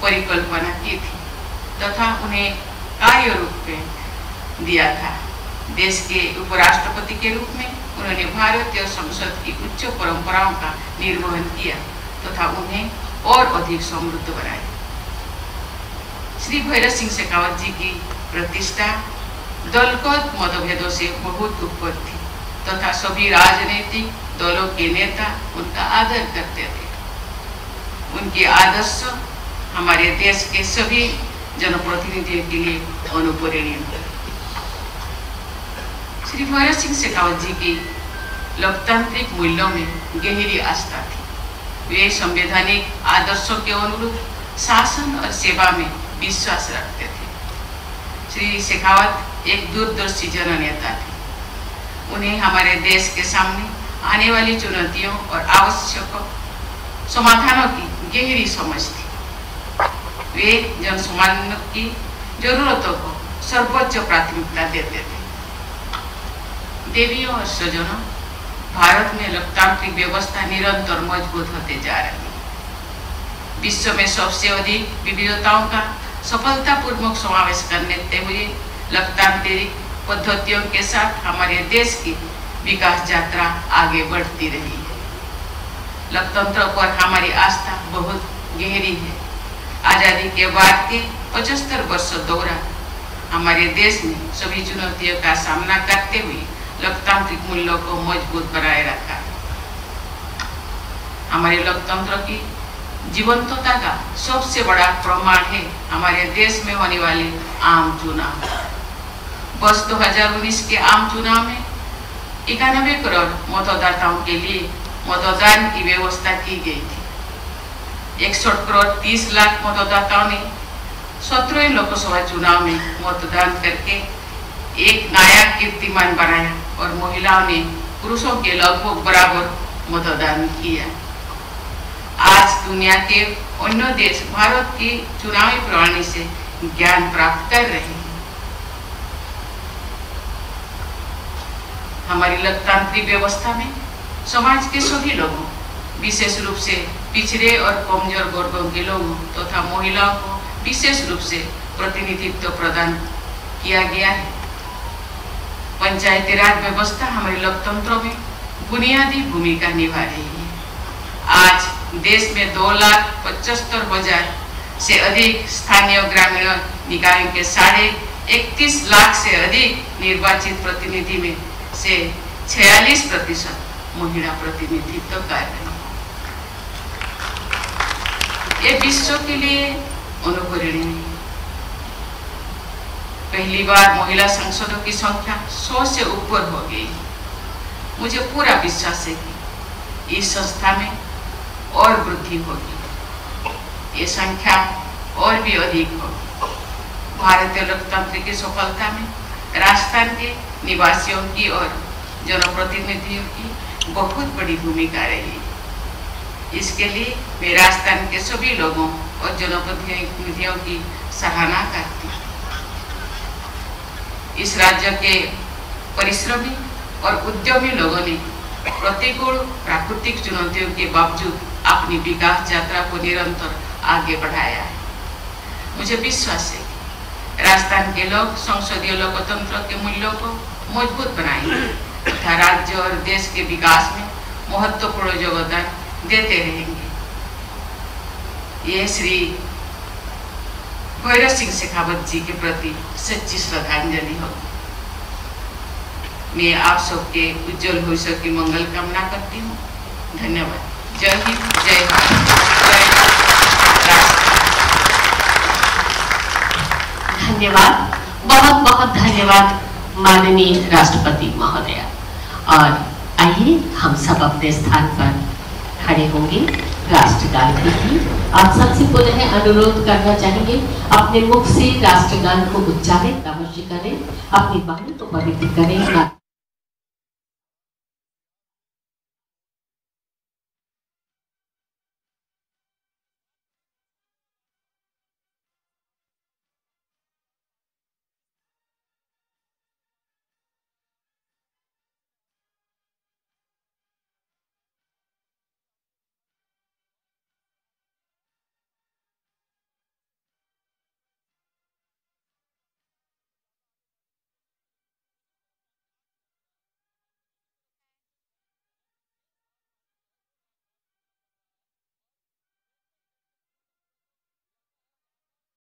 परिकल्पना की थी तथा उन्हें कार्य रूप में दिया था। देश के उपराष्ट्रपति के रूप में उन्होंने भारतीय संसद की उच्च परंपराओं का निर्वहन किया तथा उन्हें और अधिक समृद्ध बनाया। श्री भैरव सिंह शेखावत जी की प्रतिष्ठा दलगत मतभेदों से बहुत ऊपर थी तथा सभी राजनीतिक दलों के नेता उनका आदर करते थे। उनके आदर्श हमारे देश के सभी जनप्रतिनिधियों के लिए अनुप्रेरणीय थे। श्री भैरव सिंह शेखावत जी की लोकतांत्रिक मूल्यों में गहरी आस्था थी। वे संवैधानिक आदर्शों के अनुरूप शासन और सेवा में विश्वास रखते थे। श्री शेखावत एक दूरदर्शी जननेता थे। उन्हें हमारे देश के सामने आने वाली चुनौतियों और आवश्यक समाधानों की गहरी समझ थी। वे जन समाज की जरूरतों को सर्वोच्च प्राथमिकता देते थे। देवियों और स्वजनों, भारत में लोकतांत्रिक व्यवस्था निरंतर मजबूत होते जा रही है। विश्व में सबसे अधिक विविधताओं का सफलतापूर्वक समावेश करते हुए लोकतांत्रिक पद्धतियों के साथ हमारे देश की विकास यात्रा आगे बढ़ती रही है। लोकतंत्र पर हमारी आस्था बहुत गहरी है। आजादी के बाद के 75 वर्षों दौरान हमारे देश ने सभी चुनौतियों का सामना करते हुए लोकतांत्रिक मूल्यों को मजबूत बनाए रखा। हमारे लोकतंत्र की जीवंतता का सबसे बड़ा प्रमाण है हमारे देश में होने वाले आम चुनाव। वर्ष 2019 के आम चुनाव में 91 करोड़ मतदाताओं के लिए मतदान की व्यवस्था की गई थी। 61 करोड़ 30 लाख मतदाताओं ने 17वें लोकसभा चुनाव में मतदान करके एक नया कीर्तिमान बनाया और महिलाओं ने पुरुषों के लगभग बराबर मतदान किया। आज दुनिया के अन्य देश भारत की चुनावी प्रणाली से ज्ञान प्राप्त कर रहे हैं। हमारी लोकतांत्रिक व्यवस्था में समाज के सभी लोगों, विशेष रूप से पिछड़े और कमजोर वर्गों के लोगों तथा महिलाओं को विशेष रूप से प्रतिनिधित्व प्रदान किया गया है। पंचायती राज व्यवस्था हमारे लोकतंत्र में बुनियादी भूमिका निभा रही है। आज देश में 2,75,000 से अधिक स्थानीय ग्रामीण निकायों के 31.5 लाख से अधिक निर्वाचित प्रतिनिधि में से 46% महिला प्रतिनिधित्व कर रहे हैं। ये विश्व के लिए अनुकरणीय है। पहली बार महिला सांसदों की संख्या 100 से ऊपर हो गई। मुझे पूरा विश्वास है कि इस संस्था में और वृद्धि होगी। ये संख्या और भी अधिक होगी। भारतीय लोकतंत्र की सफलता में राजस्थान के निवासियों की और जनप्रतिनिधियों की बहुत बड़ी भूमिका रही है। इसके लिए मैं राजस्थान के सभी लोगों और जनप्रतिनिधियों की सराहना करती हूँ। इस राज्य के परिश्रमी और उद्यमी लोगों ने प्रतिकूल प्राकृतिक चुनौतियों के बावजूद अपनी विकास यात्रा को निरंतर आगे बढ़ाया है। मुझे विश्वास है कि राजस्थान के लोग संसदीय लोकतंत्र के मूल्यों को मजबूत बनाएंगे तथा राज्य और देश के विकास में महत्वपूर्ण योगदान देते रहेंगे। ये श्री भैरव सिंह शेखावत जी के प्रति सच्ची श्रद्धांजलि हो। मैं आप सबके उज्जवल भविष्य की मंगल कामना करती हूँ। धन्यवाद। जय हिंद, जय भारत, जय राष्ट्र। धन्यवाद, बहुत बहुत धन्यवाद माननीय राष्ट्रपति महोदया। और आइए हम सब अपने स्थान पर खड़े होंगे राष्ट्रगान के लिए। आप सबसे पुनः अनुरोध करना चाहेंगे अपने मुख से राष्ट्रगान को उच्चारित अवश्य करें, अपनी वाणी को पवित्र करें।